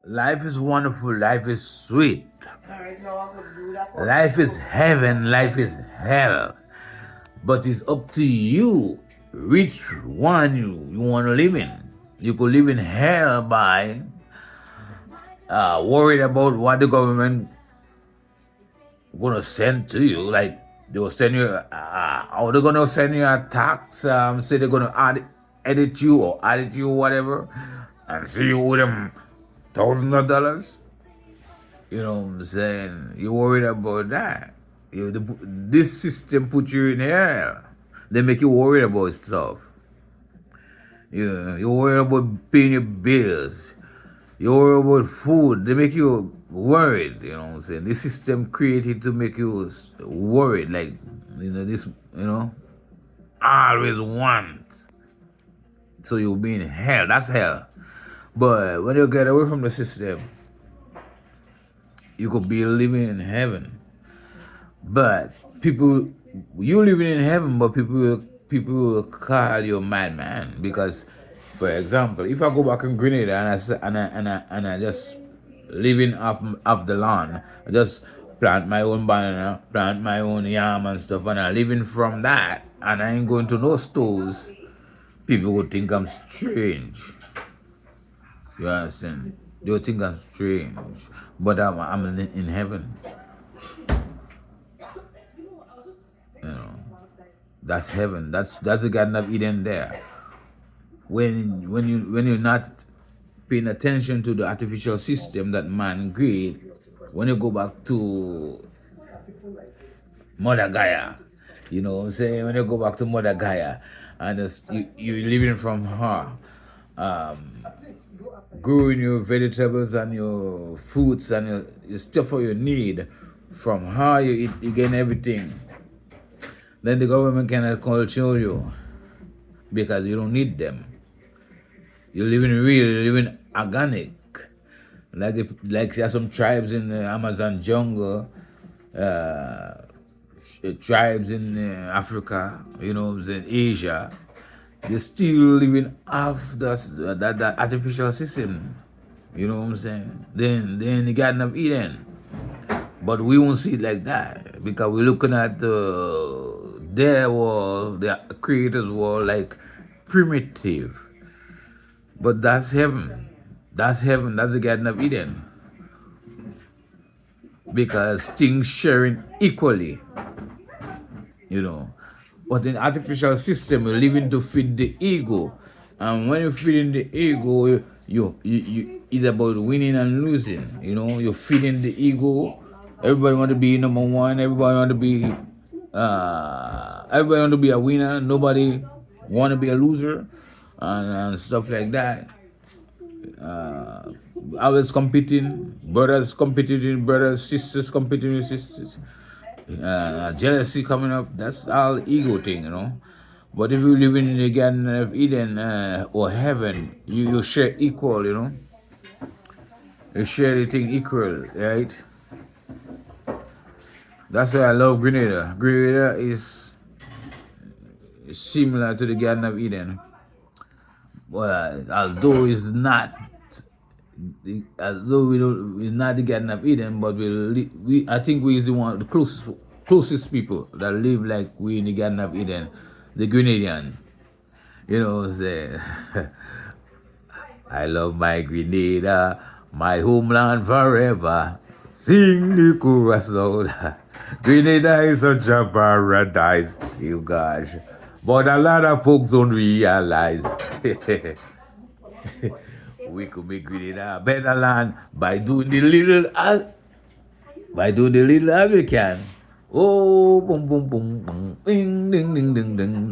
Life is wonderful. Life is sweet. Life is heaven. Life is hell. But it's up to you which one you want to live in. You could live in hell by worried about what the government gonna send to you. Like they will send you, or they're gonna send you a tax. Say they're gonna edit you or audit you, or whatever, and see you owe them thousands of dollars. You know what I'm saying? You're worried about that. This system put you in hell. They make you worried about stuff. You're worried about paying your bills. You're worried about food. They make you worried. You know what I'm saying? This system created to make you worried. Like, this, always want. So you'll be in hell. That's hell. But when you get away from the system, you could be living in heaven. But you living in heaven, but people will call you a madman because, for example, if I go back in Grenada and I just living off the lawn, I just plant my own banana, plant my own yam and stuff, and I living from that, and I ain't going to no stores, people would think I'm strange. You understand? They would think I'm strange, but I'm in heaven. That's heaven. That's the Garden of Eden there. When you're not paying attention to the artificial system that man created, when you go back to Mother Gaia, you know what I'm saying? When you go back to Mother Gaia and you're living from her, growing your vegetables and your fruits and your stuff for your need, from her you gain everything. Then the government cannot control you because you don't need them. You're living real, you're living organic. Like there are some tribes in the Amazon jungle, tribes in Africa, in Asia. They're still living off that artificial system. You know what I'm saying? Then the Garden of Eden. But we won't see it like that because we're looking at their world, their creator's world, like primitive. But that's heaven. That's heaven. That's the Garden of Eden. Because things sharing equally. But in artificial system, you're living to feed the ego. And when you're feeding the ego, it's about winning and losing. You're feeding the ego. Everybody want to be number one. Everybody want to be a winner. Nobody want to be a loser, and stuff like that. Always competing, brothers competing with brothers, sisters competing with sisters. Jealousy coming up. That's all ego thing, But if you live in the Garden of Eden or heaven, you share equal, You share the thing equal, right? That's why I love Grenada. Grenada is similar to the Garden of Eden. But although it's not the Garden of Eden, but I think we is the closest people that live like we in the Garden of Eden, the Grenadian. You know what I'm saying? I love my Grenada, my homeland forever. Sing the chorus loud. Grenada is such a paradise, you guys. But a lot of folks don't realize we could make Grenada a better land by doing the little as we can. Oh, boom, boom, boom, boom, ding, ding, ding, ding, ding.